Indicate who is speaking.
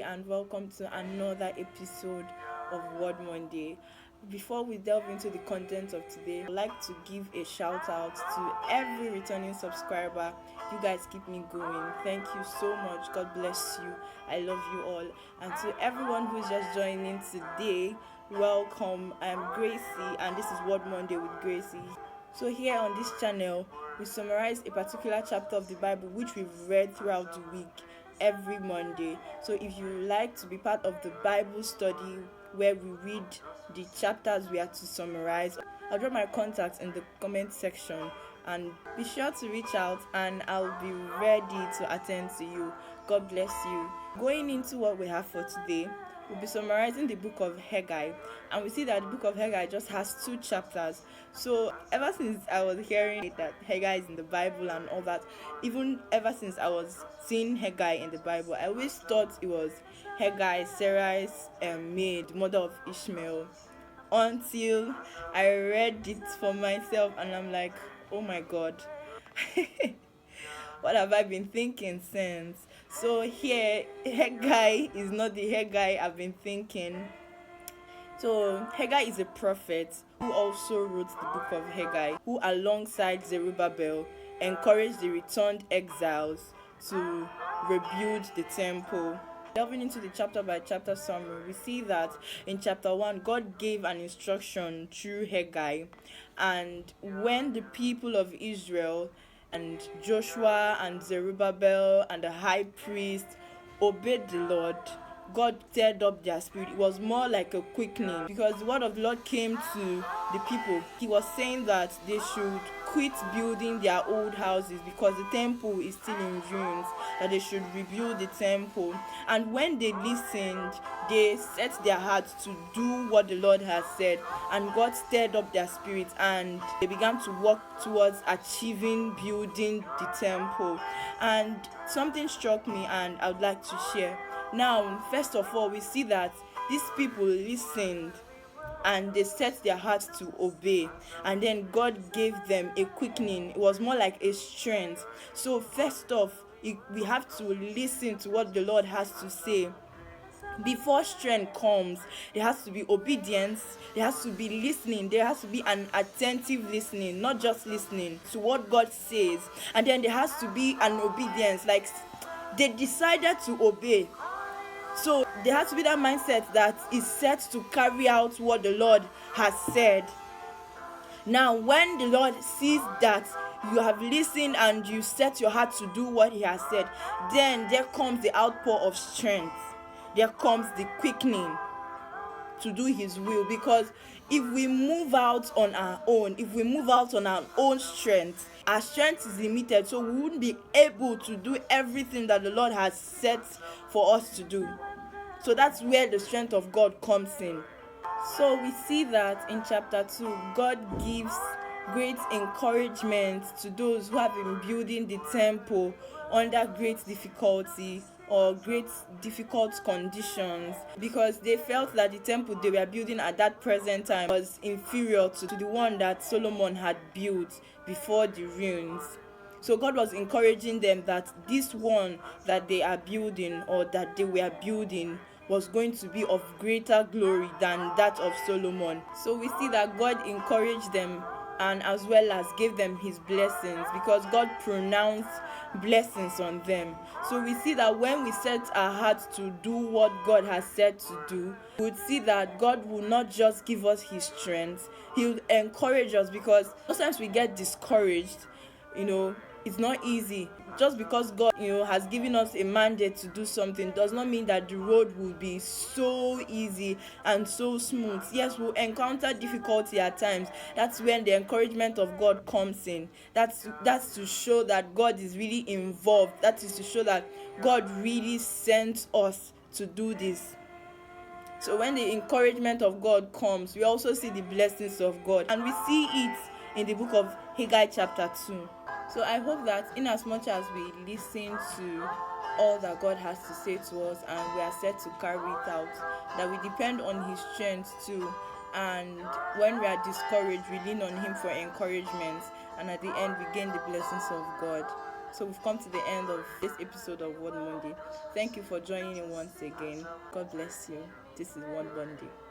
Speaker 1: and welcome to another episode of Word Monday. Before we delve into the content of today, I'd like to give a shout out to every returning subscriber. You guys keep me going. Thank you so much. God bless you. I love you all. And to everyone who's just joining today, welcome. I am Gracie and this is Word Monday with Gracie. So here on this channel, we summarize a particular chapter of the Bible which we've read throughout the week every Monday. So if you like to be part of the Bible study where we read the chapters we are to summarize, I'll drop my contacts in the comment section and be sure to reach out and I'll be ready to attend to you. God bless you. Going into what we have for today, we'll be summarizing the book of Haggi, and we see that the book of Haggi just has 2 chapters. So ever since I was hearing that Haggi is in the Bible and all that, even ever since I was seeing Haggi in the Bible, I always thought it was Haggi, Sarah's maid, mother of Ishmael, until I read it for myself and I'm like, oh my God. What have I been thinking since? So here, Haggi is not the Haggi I've been thinking. So Haggi is a prophet who also wrote the book of Haggi, who alongside Zerubbabel encouraged the returned exiles to rebuild the temple. Delving into the chapter by chapter summary, we see that in chapter 1, God gave an instruction through Haggi, and when the people of Israel and Joshua and Zerubbabel and the high priest obeyed the Lord, God stirred up their spirit. It was more like a quickening because the word of the Lord came to the people. He was saying that they should quit building their old houses because the temple is still in ruins, that they should rebuild the temple. And when they listened, they set their hearts to do what the Lord has said, and God stirred up their spirits and they began to work towards achieving building the temple. And something struck me and I would like to share. Now, first of all, we see that these people listened and they set their hearts to obey, and then God gave them a quickening. It was more like a strength. So first off, we have to listen to what the Lord has to say. Before strength comes, there has to be obedience, there has to be listening, there has to be an attentive listening, not just listening to what God says, and then there has to be an obedience, like they decided to obey. So there has to be that mindset that is set to carry out what the Lord has said. Now, when the Lord sees that you have listened and you set your heart to do what He has said, then there comes the outpour of strength. There comes the quickening to do His will. Because if we move out on our own strength, our strength is limited, so we wouldn't be able to do everything that the Lord has set for us to do. So that's where the strength of God comes in. So we see that in chapter 2, God gives great encouragement to those who have been building the temple under great difficulty or great difficult conditions, because they felt that the temple they were building at that present time was inferior to the one that Solomon had built before the ruins. So God was encouraging them that this one that they are building or that they were building was going to be of greater glory than that of Solomon. So we see that God encouraged them and as well as gave them His blessings, because God pronounced blessings on them. So we see that when we set our hearts to do what God has said to do, we would see that God will not just give us His strength, He will encourage us, because sometimes we get discouraged. It's not easy. Just because God, has given us a mandate to do something does not mean that the road will be so easy and so smooth. Yes, we'll encounter difficulty at times. That's when the encouragement of God comes in. That's to show that God is really involved. That is to show that God really sent us to do this. So when the encouragement of God comes, we also see the blessings of God. And we see it in the book of Haggi chapter 2. So I hope that in as much as we listen to all that God has to say to us and we are set to carry it out, that we depend on His strength too. And when we are discouraged, we lean on Him for encouragement. And at the end, we gain the blessings of God. So we've come to the end of this episode of One Monday. Thank you for joining in once again. God bless you. This is One Monday.